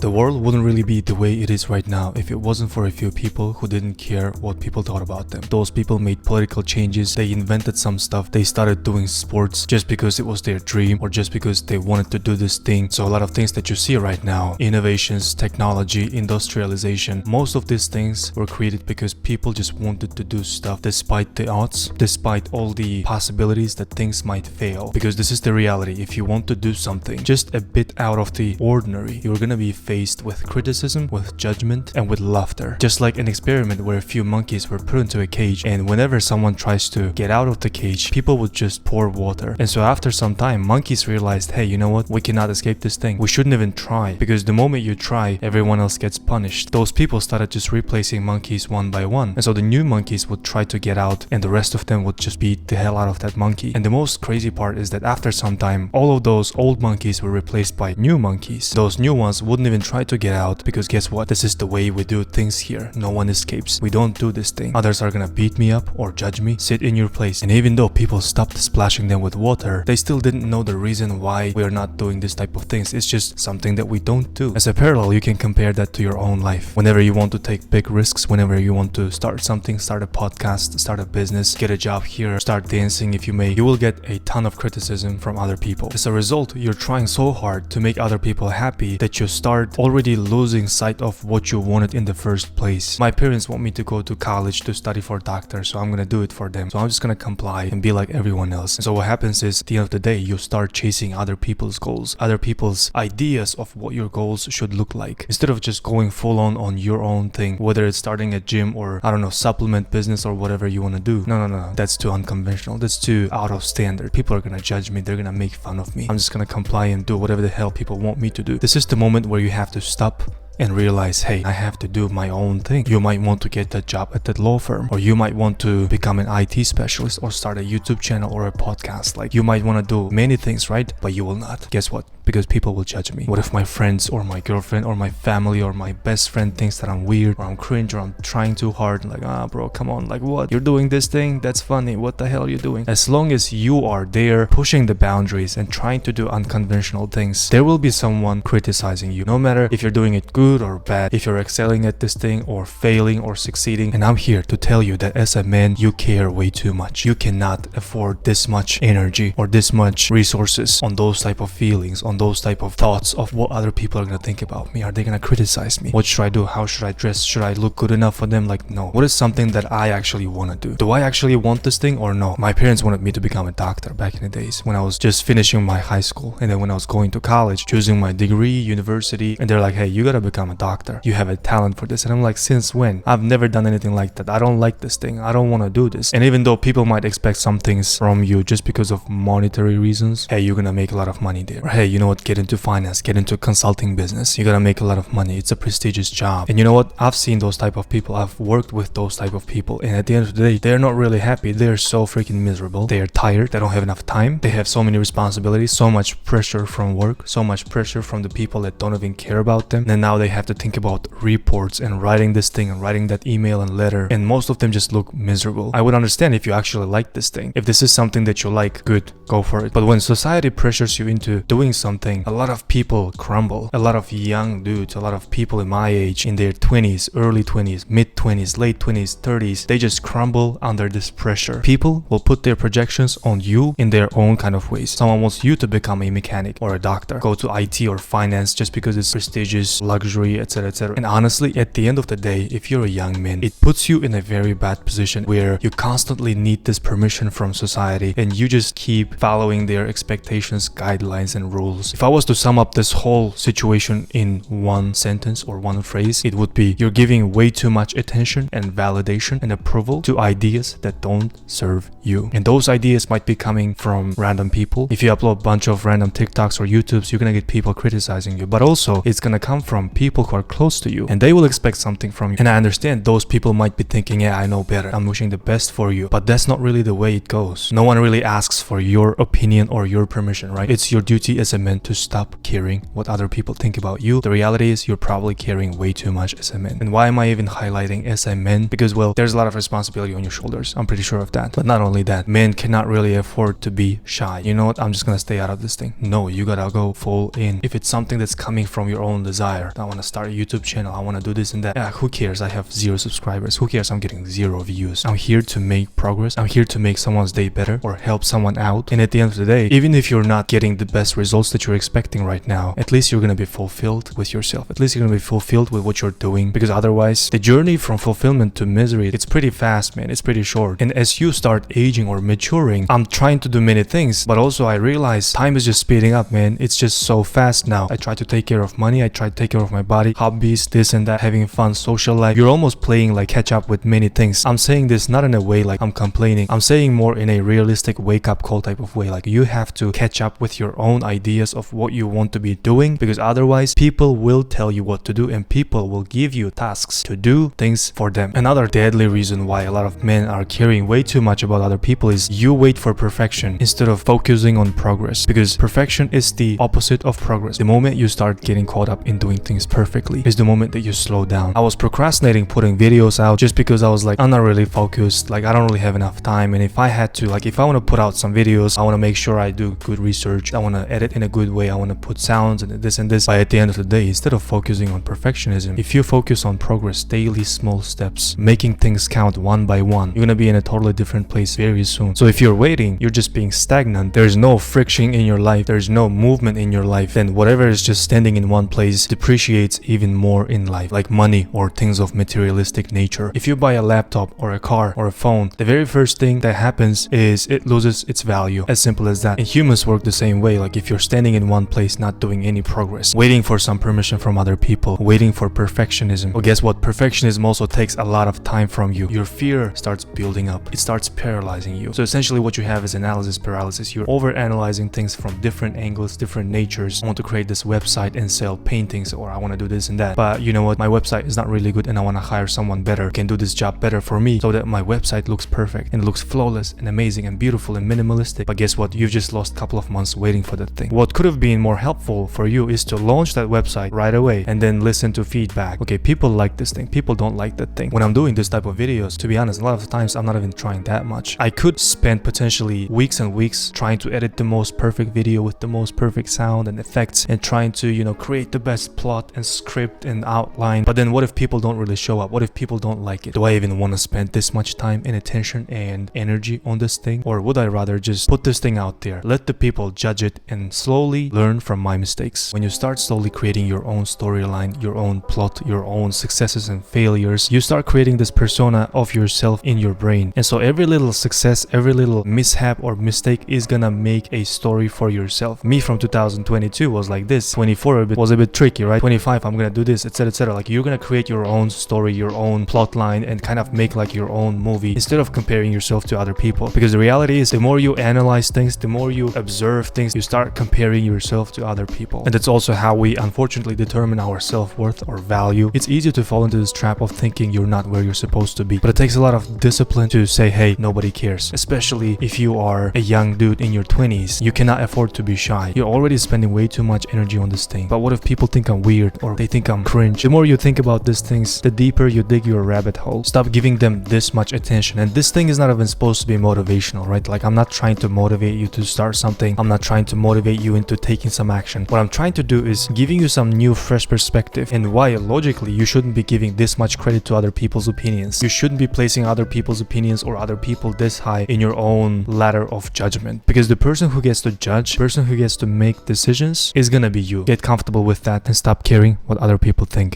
The world wouldn't really be the way it is right now if it wasn't for a few people who didn't care what people thought about them. Those people made political changes, they invented some stuff, they started doing sports just because it was their dream or just because they wanted to do this thing. So a lot of things that you see right now, innovations, technology, industrialization, most of these things were created because people just wanted to do stuff despite the odds, despite all the possibilities that things might fail. Because this is the reality, if you want to do something just a bit out of the ordinary, you're gonna be faced with criticism, with judgment, and with laughter. Just like an experiment where a few monkeys were put into a cage, and whenever someone tries to get out of the cage, people would just pour water. And so after some time, monkeys realized, hey, you know what? We cannot escape this thing. We shouldn't even try, because the moment you try, everyone else gets punished. Those people started just replacing monkeys one by one. And so the new monkeys would try to get out, and the rest of them would just beat the hell out of that monkey. And the most crazy part is that after some time, all of those old monkeys were replaced by new monkeys. Those new ones wouldn't even try to get out, because guess what? This is the way we do things here. No one escapes. We don't do this thing. Others are gonna beat me up or judge me. Sit in your place. And even though people stopped splashing them with water, they still didn't know the reason why we are not doing this type of things. It's just something that we don't do. As a parallel, you can compare that to your own life. Whenever you want to take big risks, whenever you want to start something, start a podcast, start a business, get a job here, start dancing if you may, you will get a ton of criticism from other people. As a result, you're trying so hard to make other people happy that you start already losing sight of what you wanted in the first place. My parents want me to go to college to study for doctor, so I'm gonna do it for them. So I'm just gonna comply and be like everyone else. And so what happens is, at the end of the day, you start chasing other people's goals, other people's ideas of what your goals should look like, instead of just going full on your own thing, whether it's starting a gym or, I don't know, supplement business or whatever you want to do. No. That's too unconventional. That's too out of standard. People are gonna judge me. They're gonna make fun of me. I'm just gonna comply and do whatever the hell people want me to do. This is the moment where you have to stop and realize, hey, I have to do my own thing. You might want to get that job at that law firm, or you might want to become an IT specialist or start a YouTube channel or a podcast. Like, you might want to do many things, right? But you will not. Guess what? Because people will judge me. What if my friends or my girlfriend or my family or my best friend thinks that I'm weird or I'm cringe or I'm trying too hard? Like, bro, come on. Like, what? You're doing this thing? That's funny. What the hell are you doing? As long as you are there pushing the boundaries and trying to do unconventional things, there will be someone criticizing you. No matter if you're doing it good or bad, if you're excelling at this thing or failing or succeeding. And I'm here to tell you that as a man, you care way too much. You cannot afford this much energy or this much resources on those type of feelings, on those type of thoughts of what other people are gonna think about me. Are they gonna criticize me? What should I do? How should I dress? Should I look good enough for them? Like, no. What is something that I actually want to do? Do I actually want this thing or no? My parents wanted me to become a doctor back in the days when I was just finishing my high school, and then when I was going to college, choosing my degree, university, and they're like, hey, you gotta become a doctor. You have a talent for this. And I'm like, since when? I've never done anything like that. I don't like this thing. I don't want to do this. And even though people might expect some things from you just because of monetary reasons, hey, you're gonna make a lot of money there. Or, hey, you know what? Get into finance, get into consulting business. You're gonna make a lot of money. It's a prestigious job. And you know what? I've seen those type of people. I've worked with those type of people. And at the end of the day, they're not really happy. They're so freaking miserable. They're tired. They don't have enough time. They have so many responsibilities, so much pressure from work, so much pressure from the people that don't even care about them. And now they have to think about reports and writing this thing and writing that email and letter. And most of them just look miserable. I would understand if you actually like this thing. If this is something that you like, good, go for it. But when society pressures you into doing something, a lot of people crumble. A lot of young dudes, a lot of people in my age, in their 20s, early 20s, mid 20s, late 20s, 30s, they just crumble under this pressure. People will put their projections on you in their own kind of ways. Someone wants you to become a mechanic or a doctor, go to IT or finance just because it's prestigious, luxury, etc, etc. And honestly, at the end of the day, if you're a young man, it puts you in a very bad position where you constantly need this permission from society and you just keep following their expectations, guidelines, and rules. If I was to sum up this whole situation in one sentence or one phrase, it would be, you're giving way too much attention and validation and approval to ideas that don't serve you. And those ideas might be coming from random people. If you upload a bunch of random TikToks or YouTubes, you're gonna get people criticizing you. But also, it's gonna come from people who are close to you and they will expect something from you. And I understand those people might be thinking, yeah, I know better. I'm wishing the best for you. But that's not really the way it goes. No one really asks for your opinion or your permission, right? It's your duty as a man men to stop caring what other people think about you. The reality is you're probably caring way too much as a man. And why am I even highlighting as a man? Because, well, there's a lot of responsibility on your shoulders. I'm pretty sure of that. But not only that, men cannot really afford to be shy. You know what? I'm just gonna stay out of this thing. No, you gotta go full in. If it's something that's coming from your own desire, I want to start a YouTube channel, I want to do this and that. Yeah, who cares? I have 0 subscribers. Who cares? I'm getting 0 views. I'm here to make progress. I'm here to make someone's day better or help someone out. And at the end of the day, even if you're not getting the best results that you're expecting right now, at least you're gonna be fulfilled with yourself. At least you're gonna be fulfilled with what you're doing, because otherwise the journey from fulfillment to misery, it's pretty fast, man. It's pretty short. And as you start aging or maturing, I'm trying to do many things, but also I realize time is just speeding up, man. It's just so fast now. I try to take care of money, I try to take care of my body, hobbies, this and that, having fun, social life. You're almost playing like catch up with many things. I'm saying this not in a way like I'm complaining. I'm saying more in a realistic wake up call type of way. Like you have to catch up with your own ideas of what you want to be doing, because otherwise people will tell you what to do and people will give you tasks to do things for them. Another deadly reason why a lot of men are caring way too much about other people is you wait for perfection instead of focusing on progress, because perfection is the opposite of progress. The moment you start getting caught up in doing things perfectly is the moment that you slow down. I was procrastinating putting videos out just because I was like, I'm not really focused, like I don't really have enough time, and if I had to, like if I want to put out some videos, I want to make sure I do good research, I want to edit in a good way, I want to put sounds and this and this. But at the end of the day, instead of focusing on perfectionism, if you focus on progress, daily small steps, making things count one by one, you're gonna be in a totally different place very soon. So if you're waiting, you're just being stagnant, there's no friction in your life, there's no movement in your life, then whatever is just standing in one place depreciates even more in life, like money or things of materialistic nature. If you buy a laptop or a car or a phone, the very first thing that happens is it loses its value. As simple as that. And humans work the same way. Like if you're standing in one place not doing any progress, waiting for some permission from other people, waiting for perfectionism, well, guess what? Perfectionism also takes a lot of time from you. Your fear starts building up, it starts paralyzing you. So essentially what you have is analysis paralysis. You're over analyzing things from different angles, different natures. I want to create this website and sell paintings, or I want to do this and that, but you know what, my website is not really good and I want to hire someone better who can do this job better for me so that my website looks perfect and looks flawless and amazing and beautiful and minimalistic. But guess what? You've just lost a couple of months waiting for that thing. What could have been more helpful for you is to launch that website right away and then listen to feedback. Okay, people like this thing, people don't like that thing. When I'm doing this type of videos, to be honest, a lot of the times I'm not even trying that much. I could spend potentially weeks and weeks trying to edit the most perfect video with the most perfect sound and effects and trying to, you know, create the best plot and script and outline. But then what if people don't really show up? What if people don't like it? Do I even want to spend this much time and attention and energy on this thing? Or would I rather just put this thing out there, let the people judge it, and slowly learn from my mistakes? When you start slowly creating your own storyline, your own plot, your own successes and failures, you start creating this persona of yourself in your brain. And so every little success, every little mishap or mistake is gonna make a story for yourself. Me from 2022 was like this. 24 was a bit tricky, right? 25, I'm gonna do this, etc, etc. Like you're gonna create your own story, your own plot line, and kind of make like your own movie instead of comparing yourself to other people. Because the reality is, the more you analyze things, the more you observe things, you start comparing yourself to other people. And that's also how we unfortunately determine our self-worth or value. It's easy to fall into this trap of thinking you're not where you're supposed to be, but it takes a lot of discipline to say, hey, nobody cares. Especially if you are a young dude in your 20s, you cannot afford to be shy. You're already spending way too much energy on this thing. But what if people think I'm weird or they think I'm cringe? The more you think about these things, the deeper you dig your rabbit hole. Stop giving them this much attention. And this thing is not even supposed to be motivational, right? Like I'm not trying to motivate you to start something. I'm not trying to motivate you into taking some action. What I'm trying to do is giving you some new fresh perspective and why logically you shouldn't be giving this much credit to other people's opinions. You shouldn't be placing other people's opinions or other people this high in your own ladder of judgment, because the person who gets to judge, person who gets to make decisions is gonna be you. Get comfortable with that and stop caring what other people think.